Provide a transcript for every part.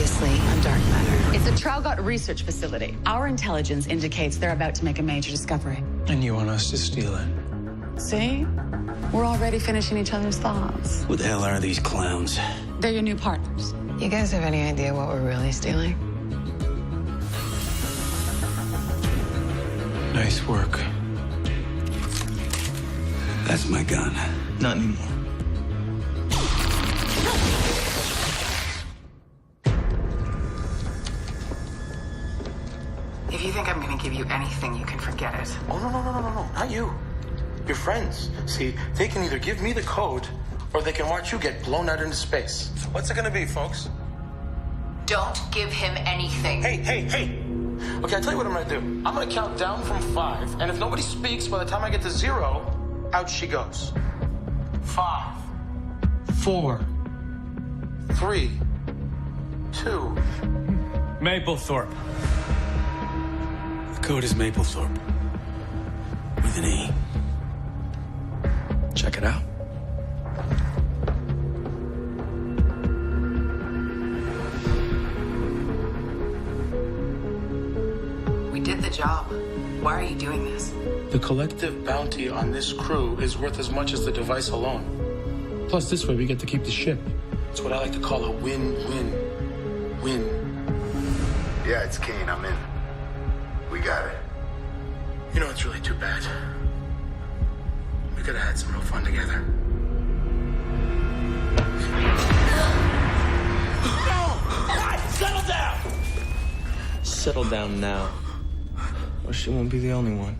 Previously on Dark Matter. It's a Traugot research facility. Our intelligence indicates they're about to make a major discovery. And you want us to steal it? See? We're already finishing each other's thoughts. Who the hell are these clowns? They're your new partners. You guys have any idea what we're really stealing? Nice work. That's my gun. Not anymore. If you think I'm gonna give you anything, you can forget it. Oh, no, not you. Your friends. See, they can either give me the code, or they can watch you get blown out into space. What's it gonna be, folks? Don't give him anything. Hey. Okay, I'll tell you what I'm gonna do. I'm gonna count down from 5, and if nobody speaks by the time I get to 0, out she goes. 5, 4, 3, 2. Maplethorpe. The code is Maplethorpe. With an E. Check it out. We did the job. Why are you doing this? The collective bounty on this crew is worth as much as the device alone. Plus, this way we get to keep the ship. It's what I like to call a win-win-win. Yeah, it's Kane. I'm in. We got it. You know, it's really too bad. We could have had some real fun together. Settle down! Settle down now. Or she won't be the only one.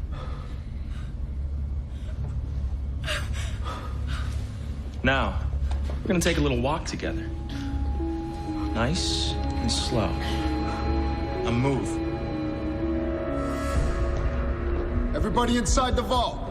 Now, we're gonna take a little walk together. Nice and slow. A move. Everybody inside the vault.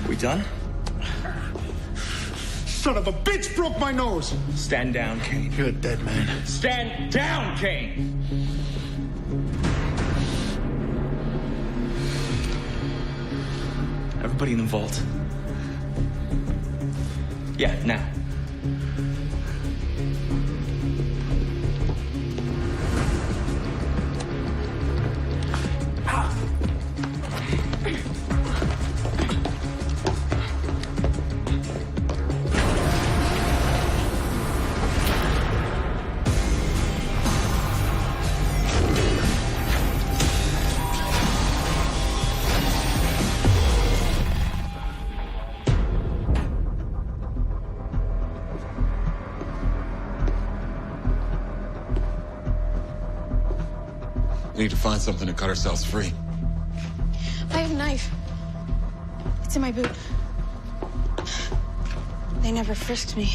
We done? Son of a bitch broke my nose. Stand down, Kane. You're a dead man. Stand down, Kane! Everybody in the vault. Yeah, now. We need to find something to cut ourselves free. I have a knife. It's in my boot. They never frisked me.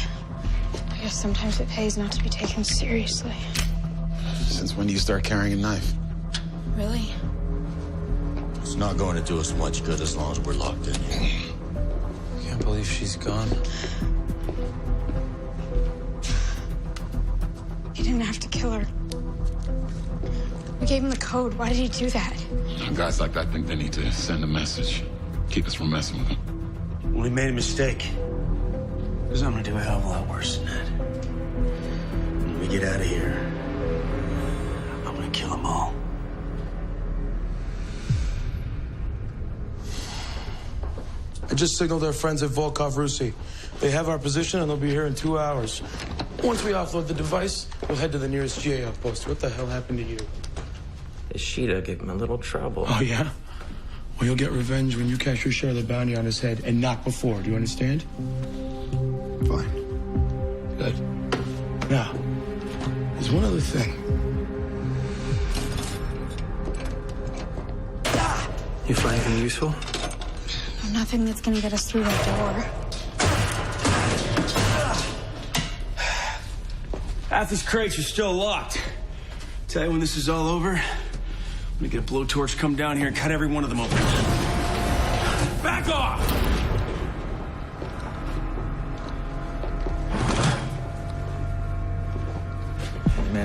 I guess sometimes it pays not to be taken seriously. Since when do you start carrying a knife? Really? It's not going to do us much good as long as we're locked in here. Can't believe she's gone. He didn't have to kill her. We gave him the code. Why did he do that? Guys like that think they need to send a message. Keep us from messing with them. We made a mistake. Because I'm gonna do a hell of a lot worse than that. When we get out of here, I'm gonna kill them all. I just signaled our friends at Volkov Rusi. They have our position and they'll be here in 2 hours. Once we offload the device, we'll head to the nearest GA outpost. What the hell happened to you? Ishida gave him a little trouble. Oh, yeah? Well, you'll get revenge when you cash your share of the bounty on his head, and not before. Do you understand? Fine. Good. Now, there's one other thing. You find anything useful? Nothing that's gonna get us through that door. Half these crates are still locked. Tell you when this is all over, I'm gonna get a blowtorch, come down here and cut every one of them open. Back off!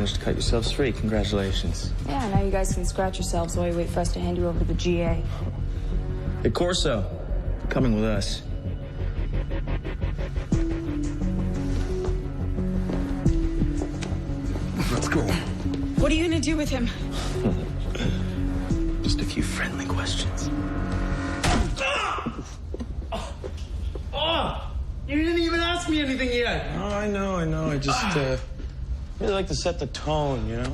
managed to cut yourselves free. Congratulations. Yeah, now you guys can scratch yourselves while you wait for us to hand you over to the GA. Hey, Corso, you're coming with us. Let's go. What are you gonna do with him? Just a few friendly questions. You didn't even ask me anything yet. Oh, I know. I just really like to set the tone, you know?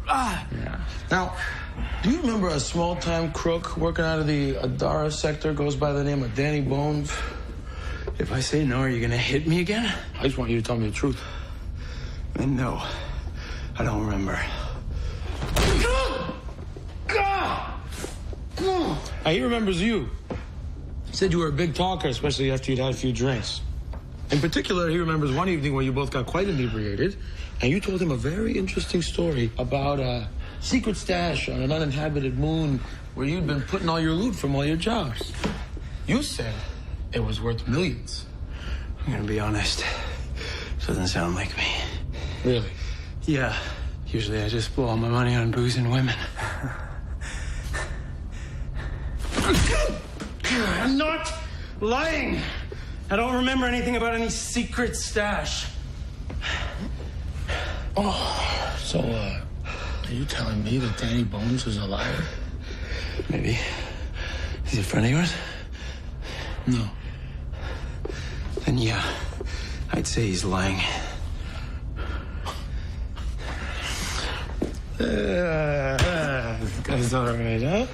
Yeah. Now, do you remember a small-time crook working out of the Adara sector goes by the name of Danny Bones? If I say no, are you gonna hit me again? I just want you to tell me the truth. Then no, I don't remember. He remembers you. He said you were a big talker, especially after you'd had a few drinks. In particular, he remembers one evening where you both got quite inebriated, and you told him a very interesting story about a secret stash on an uninhabited moon where you'd been putting all your loot from all your jobs. You said it was worth millions. I'm gonna be honest. Doesn't sound like me. Really? Yeah. Usually I just blow all my money on booze and women. I'm not lying. I don't remember anything about any secret stash. Oh, so, are you telling me that Danny Bones is a liar? Maybe. He's a friend of yours? No. Then yeah, I'd say he's lying. This guy's all right, huh?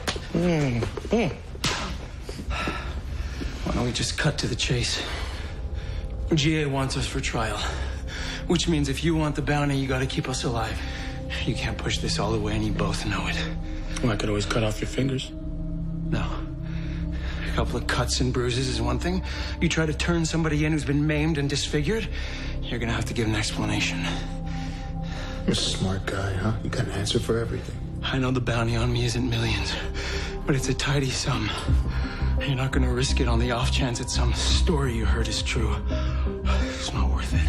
Why don't we just cut to the chase? GA wants us for trial, which means if you want the bounty, you gotta keep us alive. You can't push this all the way, and you both know it. Well, I could always cut off your fingers. No. A couple of cuts and bruises is one thing. You try to turn somebody in who's been maimed and disfigured, you're gonna have to give an explanation. You're a smart guy, huh? You got an answer for everything. I know the bounty on me isn't millions, but it's a tidy sum. You're not gonna risk it on the off chance that some story you heard is true. It's not worth it.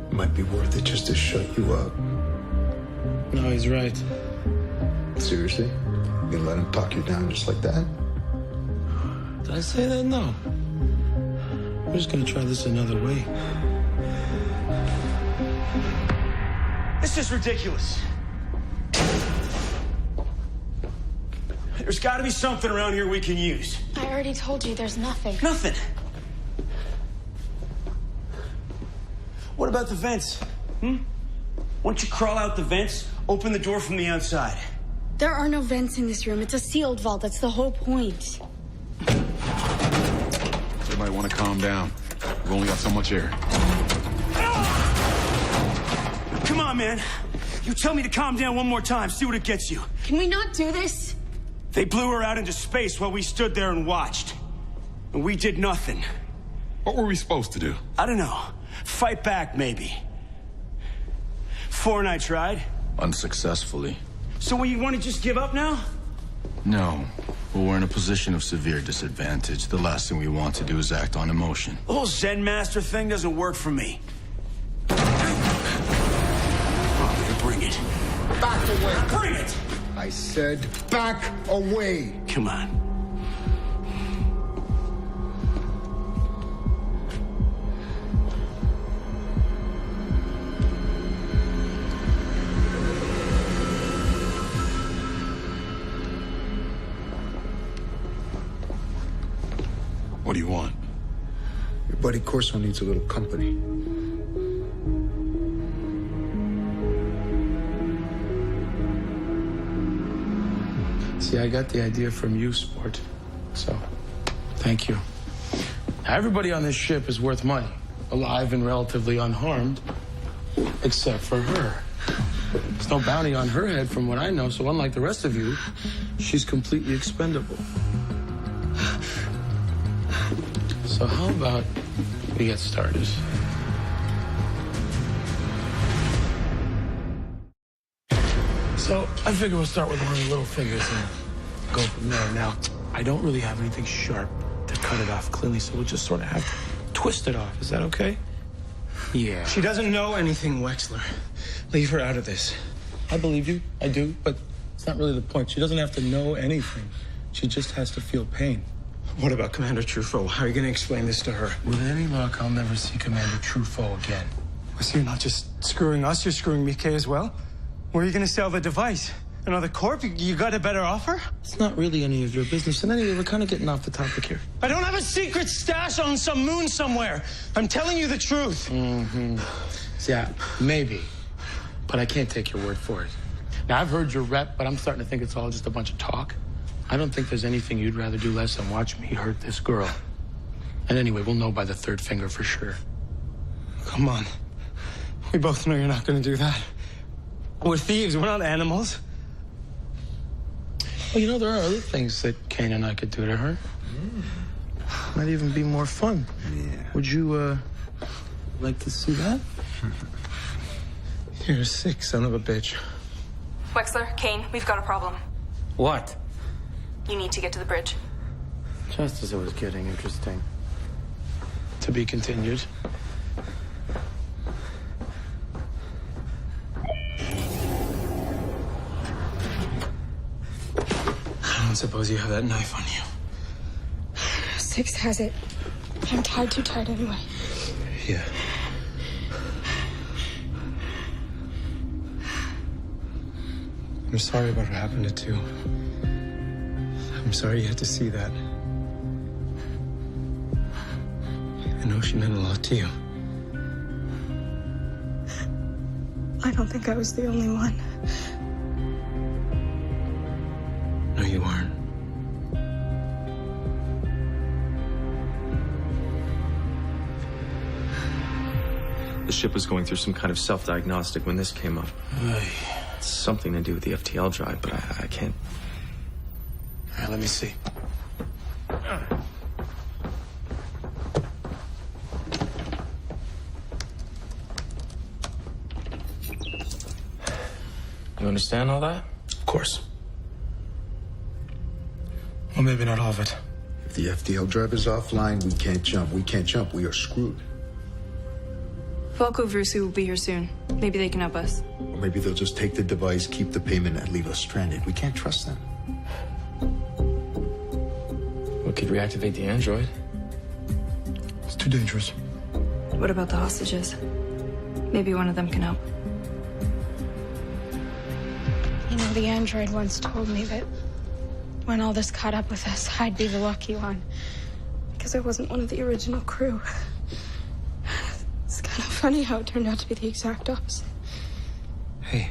It might be worth it just to shut you up. No, he's right. Seriously? You gonna let him talk you down just like that? Did I say that? No. We're just gonna try this another way. This is ridiculous. There's got to be something around here we can use. I already told you there's nothing. Nothing. What about the vents? Why don't you crawl out the vents, open the door from the outside? There are no vents in this room. It's a sealed vault. That's the whole point. Everybody want to calm down. We've only got so much air. Come on, man. You tell me to calm down one more time. See what it gets you. Can we not do this? They blew her out into space while we stood there and watched. And we did nothing. What were we supposed to do? I don't know. Fight back, maybe. Four and I tried. Unsuccessfully. So what, you want to just give up now? No. Well, we're in a position of severe disadvantage. The last thing we want to do is act on emotion. The whole Zen Master thing doesn't work for me. Oh, bring it. Back away. Bring it! I said back away. Come on. What do you want? Your buddy Corso needs a little company. See, I got the idea from you, Sport. So, thank you. Everybody on this ship is worth money, alive and relatively unharmed, except for her. There's no bounty on her head from what I know, so unlike the rest of you, she's completely expendable. So how about we get started? So I figure we'll start with one of the little fingers and go from there. Now, I don't really have anything sharp to cut it off cleanly, so we'll just sort of have to twist it off. Is that okay? Yeah. She doesn't know anything, Wexler. Leave her out of this. I believe you. I do. But it's not really the point. She doesn't have to know anything. She just has to feel pain. What about Commander Truffaut? How are you going to explain this to her? With any luck, I'll never see Commander Truffaut again. So you're not just screwing us, you're screwing Mickey as well? Where are you going to sell the device? Another corp? You got a better offer? It's not really any of your business. And anyway, we're kind of getting off the topic here. I don't have a secret stash on some moon somewhere. I'm telling you the truth. Yeah, maybe. But I can't take your word for it. Now, I've heard your rep, but I'm starting to think it's all just a bunch of talk. I don't think there's anything you'd rather do less than watch me hurt this girl. And anyway, we'll know by the third finger for sure. Come on. We both know you're not going to do that. We're thieves. We're not animals. Well, you know, there are other things that Kane and I could do to her. Might even be more fun. Yeah. Would you, like to see that? You're a sick son of a bitch. Wexler, Kane, we've got a problem. What? You need to get to the bridge. Just as it was getting interesting. To be continued. I don't suppose you have that knife on you. 6 has it. I'm tied too tight anyway. Yeah. I'm sorry about what happened to 2. I'm sorry you had to see that. I know she meant a lot to you. I don't think I was the only one. No, you aren't. The ship was going through some kind of self-diagnostic when this came up. It's something to do with the FTL drive, but I can't. All right, let me see. You understand all that? Of course. Well, maybe not all of it. If the FDL drive is offline, we can't jump. We can't jump. We are screwed. Volko Versu will be here soon. Maybe they can help us. Or maybe they'll just take the device, keep the payment, and leave us stranded. We can't trust them. We could reactivate the android. It's too dangerous. What about the hostages? Maybe one of them can help. You know, the android once told me that when all this caught up with us, I'd be the lucky one. Because I wasn't one of the original crew. It's kind of funny how it turned out to be the exact opposite. Hey,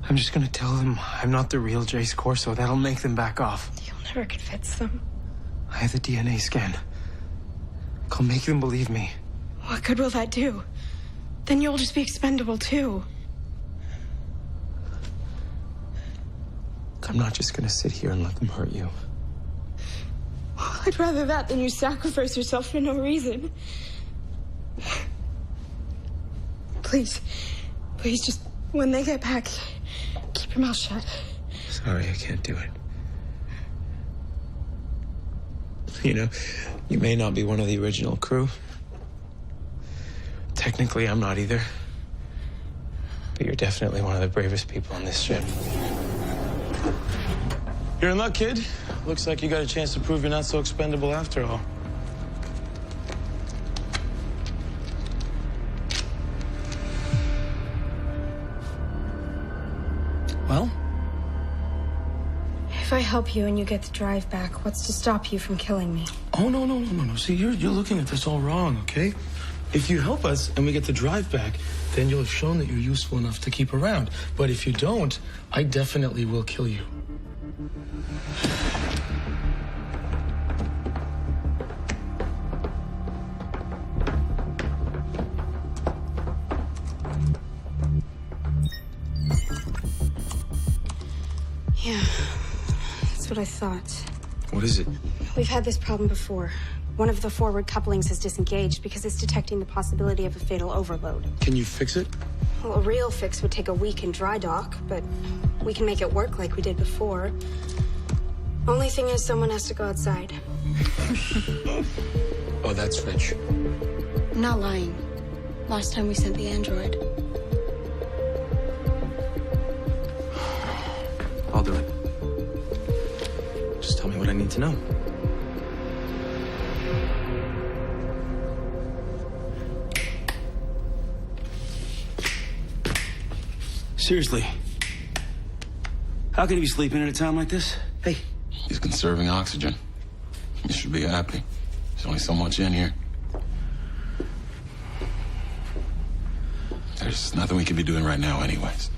I'm just gonna tell them I'm not the real Jace Corso. That'll make them back off. You'll never convince them. I have the DNA scan. I'll make them believe me. What good will that do? Then you'll just be expendable too. I'm not just gonna sit here and let them hurt you. I'd rather that than you sacrifice yourself for no reason. Please, please, just when they get back, keep your mouth shut. Sorry, I can't do it. You know, you may not be one of the original crew. Technically, I'm not either. But you're definitely one of the bravest people on this ship. You're in luck, kid. Looks like you got a chance to prove you're not so expendable after all. Well? If I help you and you get the drive back, what's to stop you from killing me? Oh, no. See, you're looking at this all wrong, okay? If you help us and we get the drive back, then you'll have shown that you're useful enough to keep around. But if you don't, I definitely will kill you. Yeah, that's what I thought. What is it? We've had this problem before. One of the forward couplings has disengaged because it's detecting the possibility of a fatal overload. Can you fix it? Well, a real fix would take a week in dry dock, but we can make it work like we did before. Only thing is, someone has to go outside. Oh, that's rich. I'm not lying. last time we sent the android. I'll do it. Just tell me what I need to know. Seriously. How can he be sleeping at a time like this? Hey. He's conserving oxygen. You should be happy. There's only so much in here. There's nothing we can be doing right now anyways.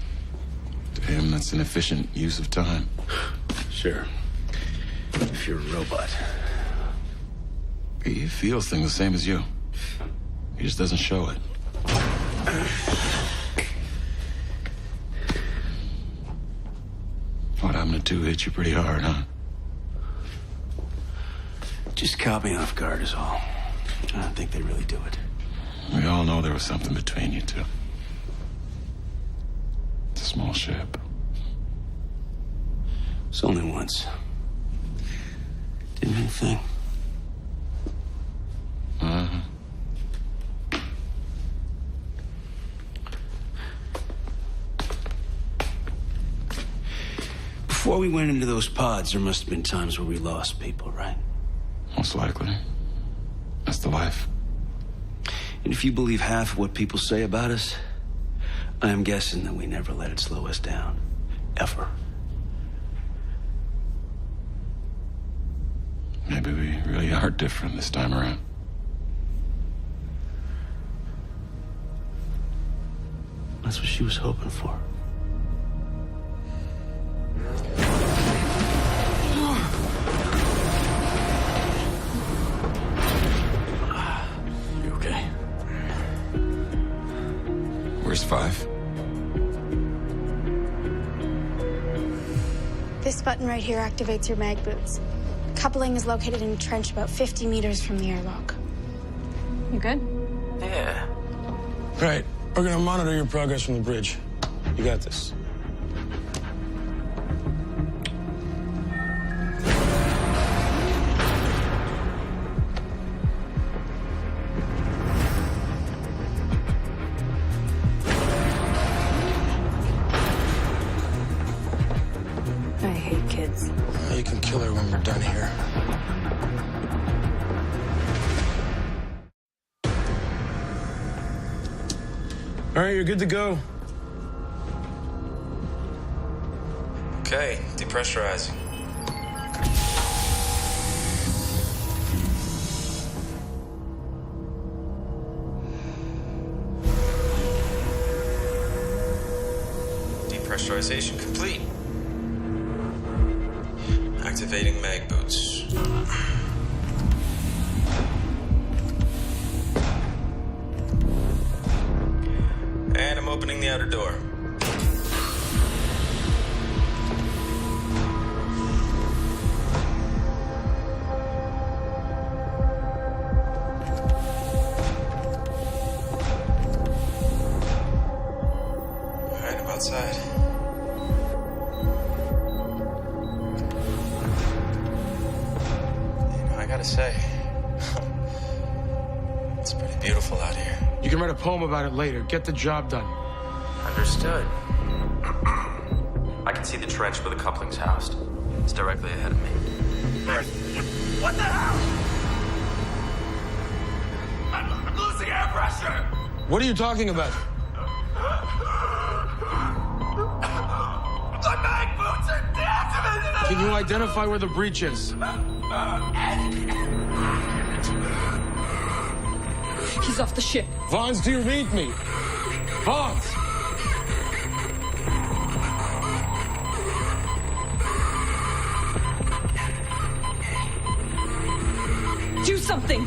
To him, that's an efficient use of time. Sure. If you're a robot. He feels things the same as you. He just doesn't show it. What happened to 2 hit you pretty hard, huh? Just caught me off guard is all. I don't think they really do it. We all know there was something between you two. It's a small ship. It's only once. Didn't mean a thing. Uh-huh. Before we went into those pods, there must have been times where we lost people, right? Most likely. That's the life. And if you believe half of what people say about us, I am guessing that we never let it slow us down. Ever. Maybe we really are different this time around. That's what she was hoping for. You okay? Where's 5? This button right here activates your mag boots. Coupling is located in a trench about 50 meters from the airlock. You good? Yeah. Right. We're gonna monitor your progress from the bridge. You got this. I hate kids. You can kill her when we're done here. All right, you're good to go. Okay, depressurizing. Depressurization complete. Activating mag boots. And I'm opening the outer door. All right, I'm outside. I gotta say, it's pretty beautiful out here. You can write a poem about it later. Get the job done. Understood. I can see the trench where the coupling's housed. It's directly ahead of me. What the hell? I'm losing air pressure. What are you talking about? My mag boots are deactivated. Can you identify where the breach is? He's off the ship. Vons, do you read me? Vons! Do something!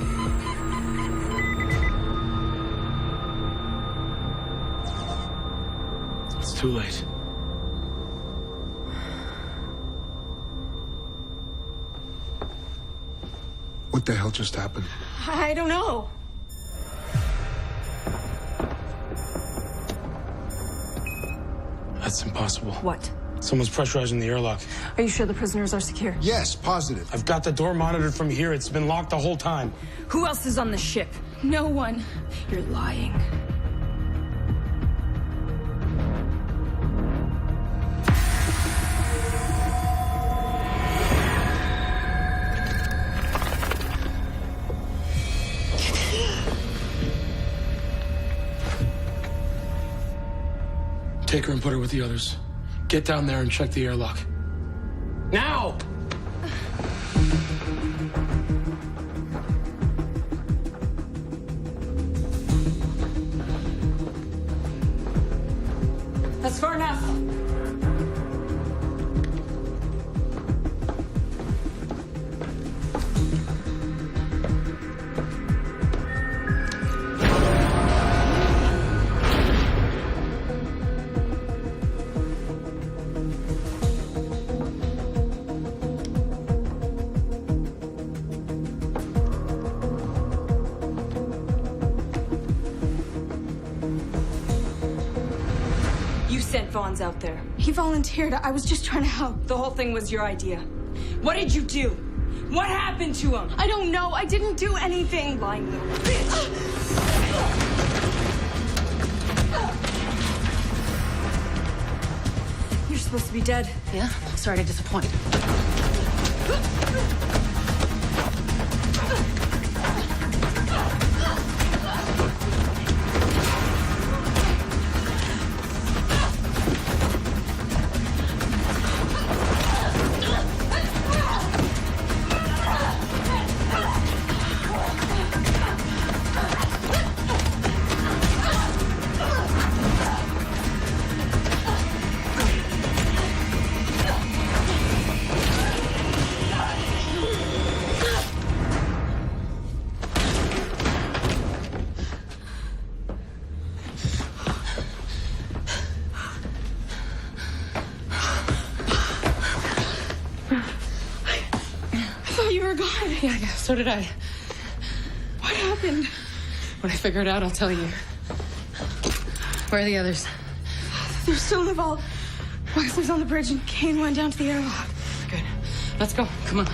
It's too late. What the hell just happened? I don't know. That's impossible. What? Someone's pressurizing the airlock. Are you sure the prisoners are secure? Yes, positive. I've got the door monitored from here. It's been locked the whole time. Who else is on the ship? No one. You're lying. Take her and put her with the others. Get down there and check the airlock. Now! That's far enough. You sent Vaughn's out there. He volunteered. I was just trying to help. The whole thing was your idea. What did you do? What happened to him? I don't know. I didn't do anything. Lying little bitch. You're supposed to be dead. Yeah? Sorry to disappoint. Yeah, so did I. What happened? When I figure it out, I'll tell you. Where are the others? They're still in the vault. Wexler's on the bridge and Kane went down to the airlock. Good. Let's go. Come on.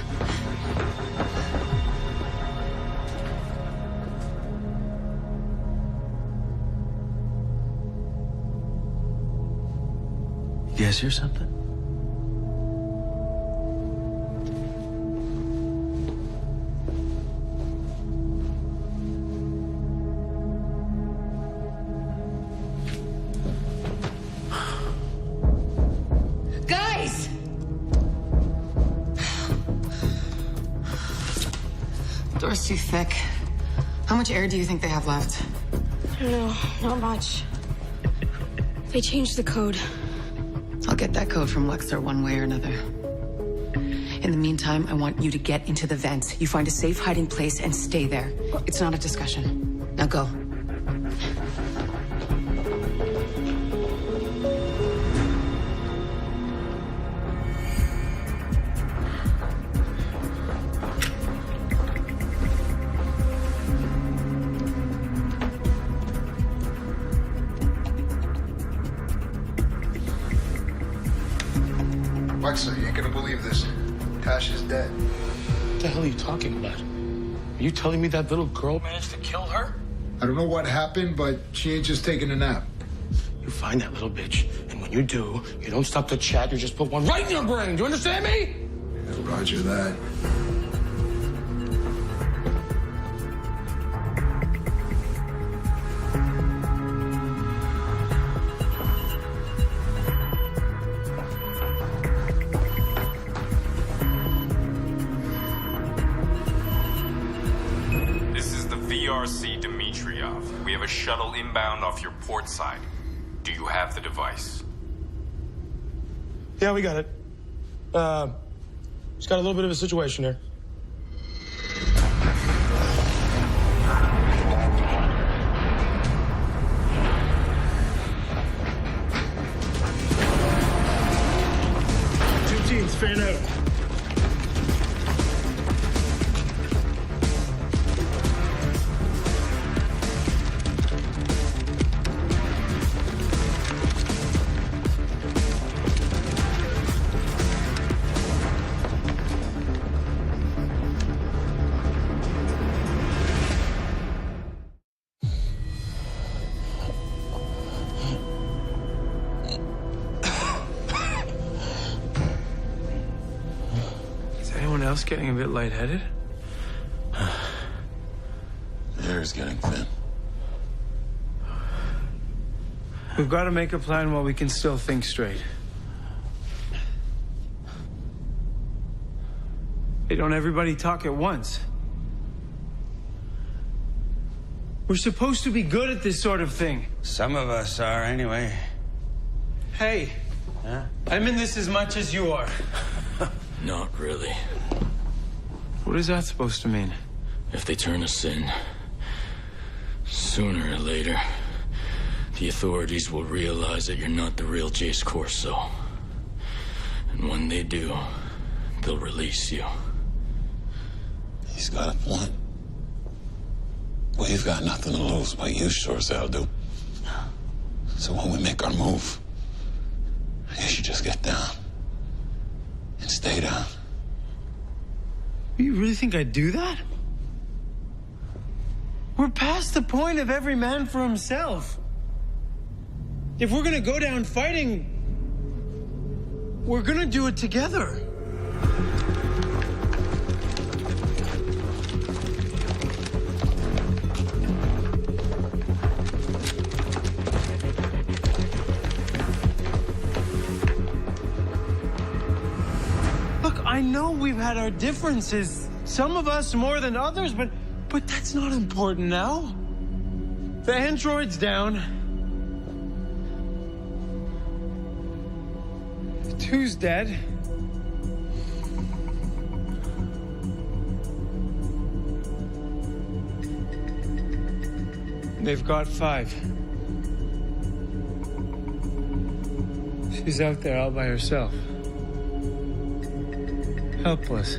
You guys hear something? Guys! The door's too thick. How much air do you think they have left? I don't know. Not much. They changed the code. I'll get that code from Wexler one way or another. In the meantime, I want you to get into the vents. You find a safe hiding place and stay there. It's not a discussion. Now go. Wexler, you ain't gonna believe this. Tash is dead. What the hell are you talking about? Are you telling me that little girl managed to kill her? I don't know what happened, but she ain't just taking a nap. You find that little bitch, and when you do, you don't stop to chat, you just put one right in your brain. Do you understand me? Yeah, roger that. VRC Dimitrov. We have a shuttle inbound off your port side. Do you have the device? Yeah, we got it. Just got a little bit of a situation here. Two teams, fan out. Else getting a bit lightheaded? The air is getting thin. We've got to make a plan while we can still think straight. Hey, don't everybody talk at once. We're supposed to be good at this sort of thing. Some of us are, anyway. Hey, I'm in this as much as you are. Not really. What is that supposed to mean? If they turn us in, sooner or later, the authorities will realize that you're not the real Jace Corso. And when they do, they'll release you. He's got a point. We've got nothing to lose, but you sure as hell do. So when we make our move, you should just get down. And stay down. You really think I'd do that? We're past the point of every man for himself. If we're gonna go down fighting, we're gonna do it together. Look, I know we've had our differences, some of us more than others, but that's not important now. The android's down. The two's dead. They've got 5. She's out there all by herself. Helpless.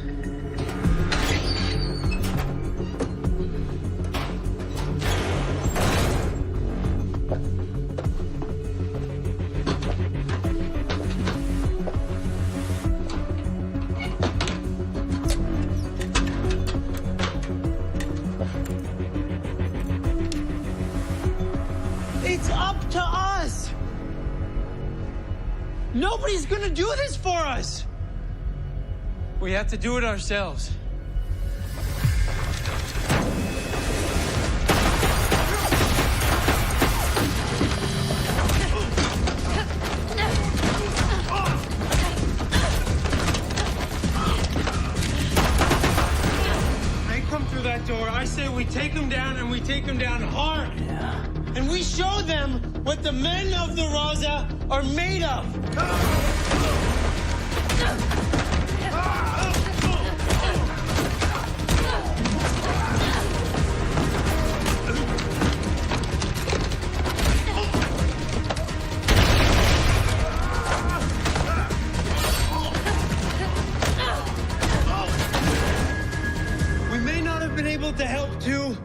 It's up to us. Nobody's gonna do this for us. We have to do it ourselves. They come through that door. I say we take them down, and we take them down hard. Yeah. And we show them what the men of the Raza are made of. We may not have been able to help too,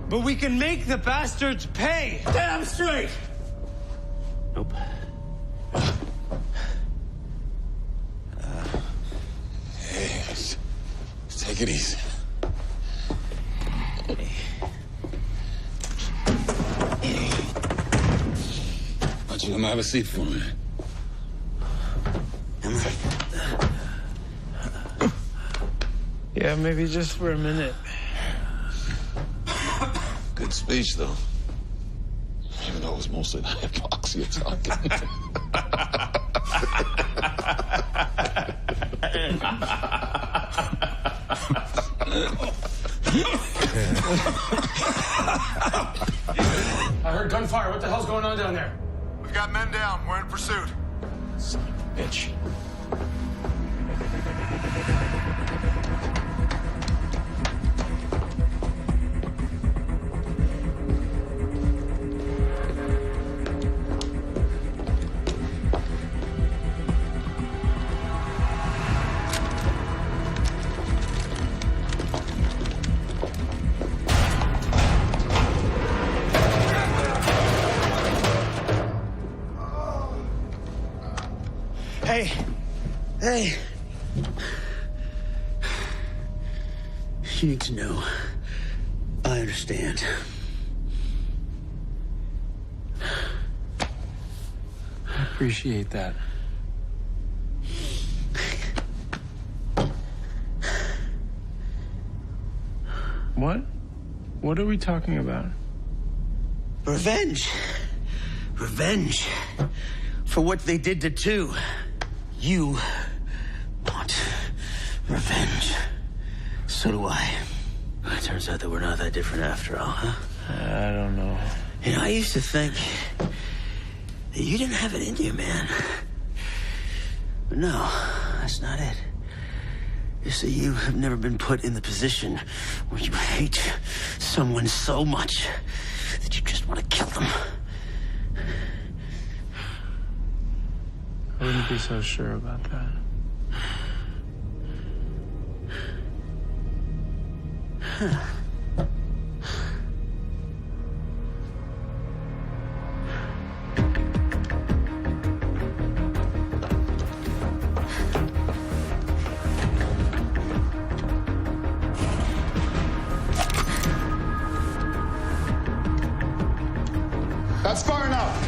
but we can make the bastards pay. Damn straight. Nope. Hey, let's take it easy. Why don't you come have a seat for me? Yeah, maybe just for a minute. Good speech, though. Even though it was mostly the hypoxia talking. I heard gunfire. What the hell's going on down there? We've got men down. We're in pursuit. Son of a bitch. Hey. You need to know. I understand. I appreciate that. What? What are we talking about? Revenge. Revenge for what they did to two. You want revenge. So do I. It turns out that we're not that different after all, huh? I don't know. You know, I used to think that you didn't have it in you, man. But no, that's not it. You see, you have never been put in the position where you hate someone so much that you just want to kill them. I wouldn't be so sure about that. Huh. That's far enough.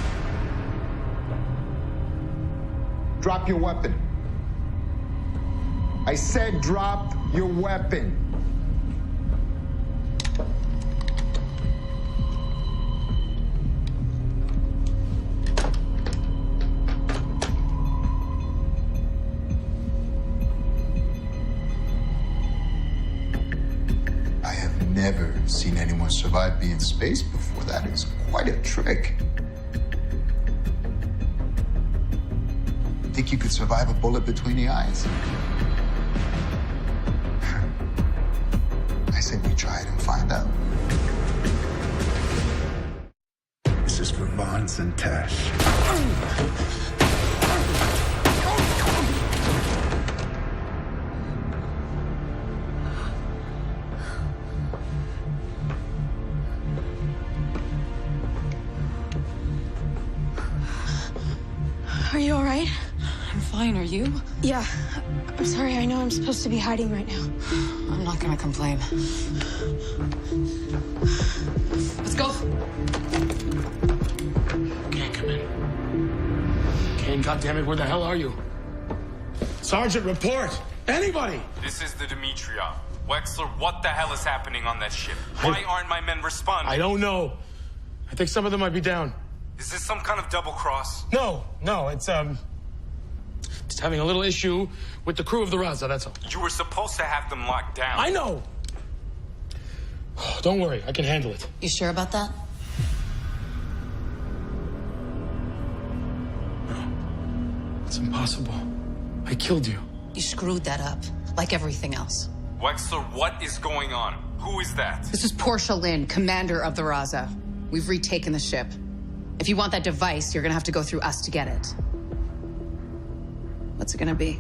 Drop your weapon. I said drop your weapon. I have never seen anyone survive being in space before. That is quite a trick. Think you could survive a bullet between the eyes? I say we try it and find out. This is for Vance and Tash. Are you all right? I'm fine, are you? Yeah. I'm sorry, I know I'm supposed to be hiding right now. I'm not gonna complain. Let's go. Kane, come in. Kane, goddammit, where the hell are you? Sergeant, report! Anybody! This is the Dimitrov. Wexler, what the hell is happening on that ship? Why aren't my men responding? I don't know. I think some of them might be down. Is this some kind of double cross? No, it's just having a little issue with the crew of the Raza, that's all. You were supposed to have them locked down. I know! Don't worry, I can handle it. You sure about that? No, it's impossible. I killed you. You screwed that up, like everything else. Wexler, what is going on? Who is that? This is Portia Lynn, commander of the Raza. We've retaken the ship. If you want that device, you're gonna have to go through us to get it. What's it gonna be?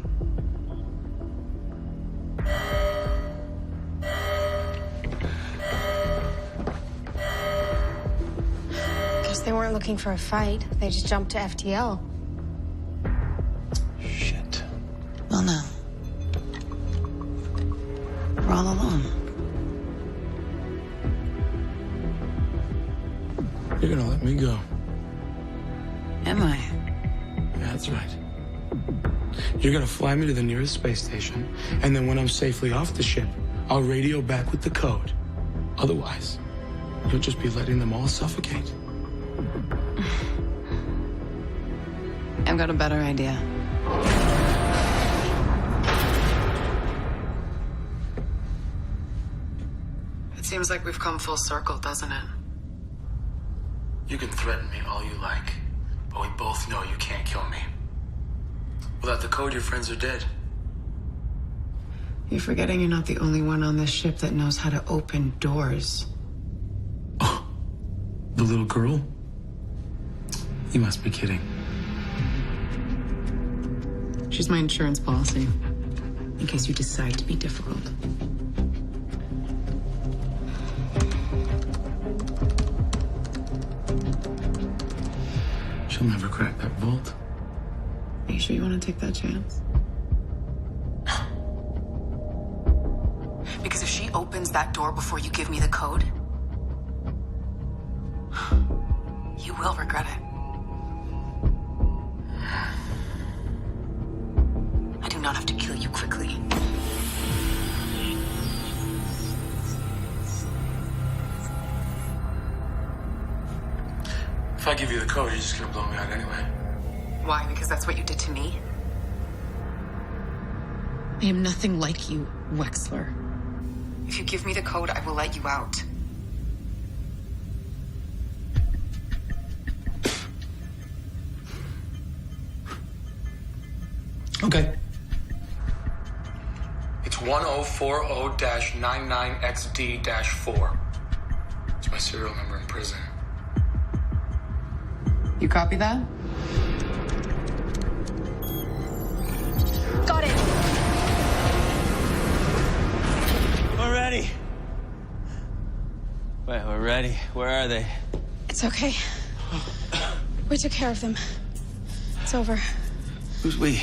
Guess they weren't looking for a fight. They just jumped to FTL. Shit. Well, no. We're all alone. You're gonna let me go. Am I? Yeah, that's right. You're gonna fly me to the nearest space station, and then when I'm safely off the ship, I'll radio back with the code. Otherwise, you'll just be letting them all suffocate. I've got a better idea. It seems like we've come full circle, doesn't it? You can threaten me all you like, but we both know you can't kill me. Without the code, your friends are dead. You're forgetting you're not the only one on this ship that knows how to open doors. Oh, the little girl? You must be kidding. She's my insurance policy, in case you decide to be difficult. She'll never crack that vault. Are you sure you want to take that chance? Because if she opens that door before you give me the code, you will regret it. I do not have to kill you quickly. If I give you the code, you're just gonna blow me out anyway. Why? Because that's what you did to me? I am nothing like you, Wexler. If you give me the code, I will let you out. Okay. It's 1040-99XD-4. It's my serial number in prison. You copy that? Got it! We're ready. Wait, we're ready. Where are they? It's okay. We took care of them. It's over. Who's we?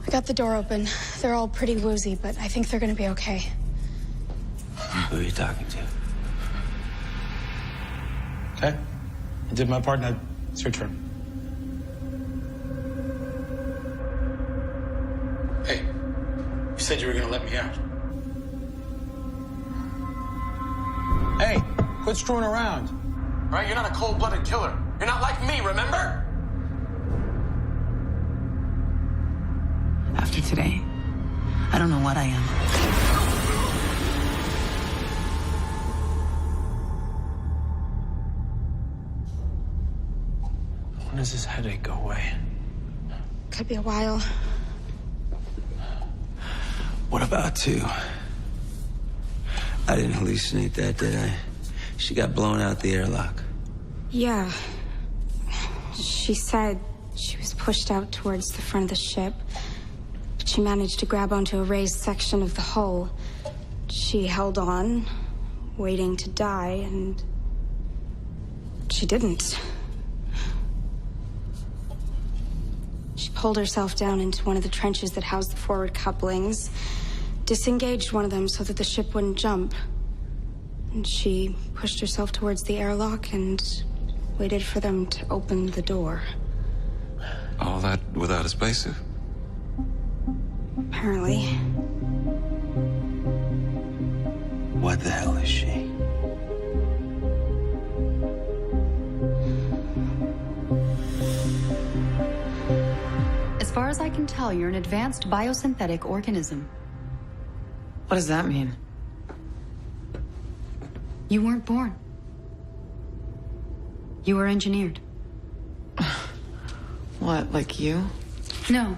I got the door open. They're all pretty woozy, but I think they're gonna be okay. Who are you talking to? Okay? I did my part, now it's your turn. Hey, you said you were gonna let me out. Hey, quit screwing around. Right? You're not a cold-blooded killer. You're not like me, remember? After today, I don't know what I am. When does this headache go away? Could be a while. What about two? I didn't hallucinate that, did I? She got blown out the airlock. Yeah. She said she was pushed out towards the front of the ship. But she managed to grab onto a raised section of the hull. She held on, waiting to die, and she didn't. She pulled herself down into one of the trenches that housed the forward couplings, disengaged one of them so that the ship wouldn't jump. And she pushed herself towards the airlock and waited for them to open the door. All that without a spacesuit? Apparently. What the hell is she? As far as I can tell, you're an advanced biosynthetic organism. What does that mean? You weren't born. You were engineered. What, like you? No,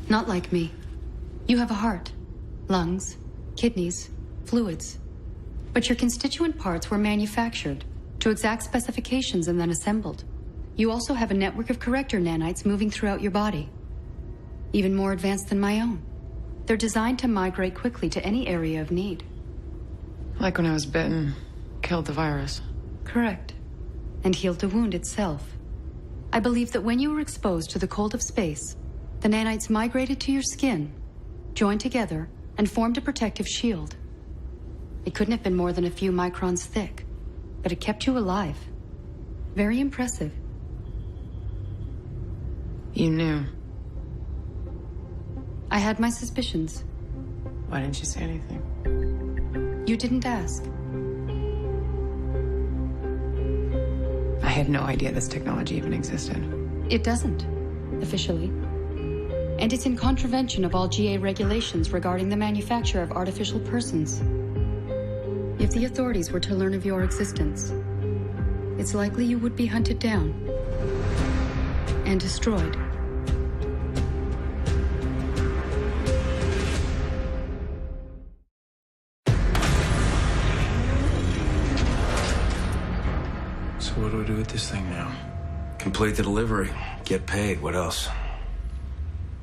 not like me. You have a heart, lungs, kidneys, fluids. But your constituent parts were manufactured to exact specifications and then assembled. You also have a network of corrector nanites moving throughout your body. Even more advanced than my own. They're designed to migrate quickly to any area of need. Like when I was bitten, killed the virus. Correct. And healed the wound itself. I believe that when you were exposed to the cold of space, the nanites migrated to your skin, joined together, and formed a protective shield. It couldn't have been more than a few microns thick, but it kept you alive. Very impressive. You knew. I had my suspicions. Why didn't you say anything? You didn't ask. I had no idea this technology even existed. It doesn't, officially. And it's in contravention of all GA regulations regarding the manufacture of artificial persons. If the authorities were to learn of your existence, it's likely you would be hunted down and destroyed. So what do we do with this thing now? Complete the delivery. Get paid. What else?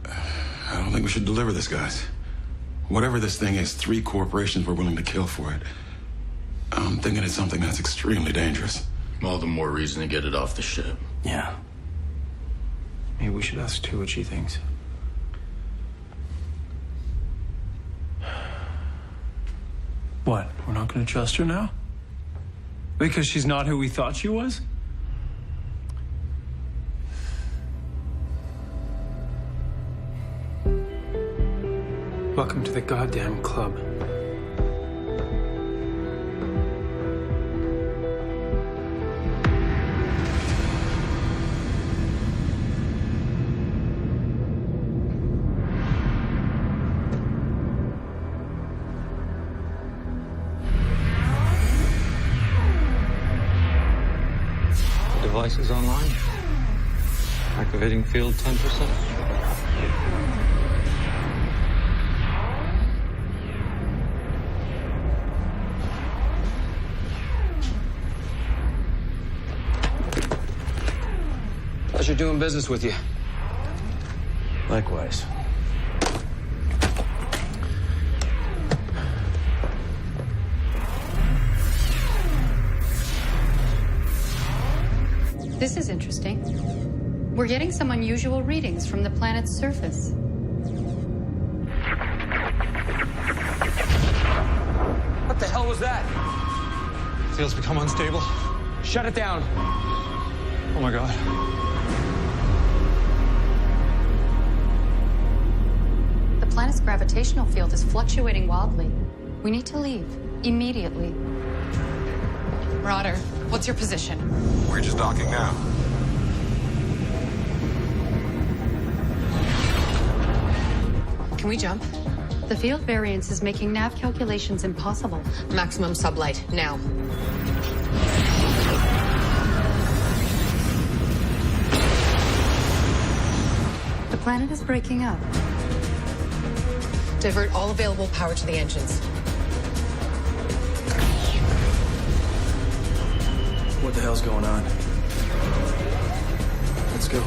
I don't think we should deliver this, guys. Whatever this thing is, 3 corporations were willing to kill for it. I'm thinking it's something that's extremely dangerous. All the more reason to get it off the ship. Yeah. Maybe we should ask Tu what she thinks. What? We're not going to trust her now? Because she's not who we thought she was? Welcome to the goddamn club. devices online. Activating field 10%. Pleasure doing business with you. Likewise. This is interesting. We're getting some unusual readings from the planet's surface. What the hell was that? Field's become unstable. Shut it down. Oh my God. The planet's gravitational field is fluctuating wildly. We need to leave immediately. Marauder, what's your position? We're just docking now. Can we jump? The field variance is making nav calculations impossible. Maximum sublight, now. The planet is breaking up. Divert all available power to the engines. What the hell's going on? Let's go.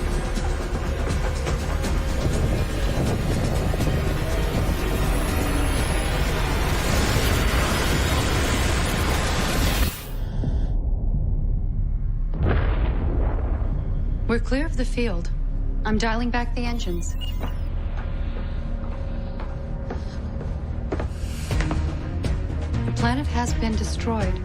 We're clear of the field. I'm dialing back the engines. The planet has been destroyed.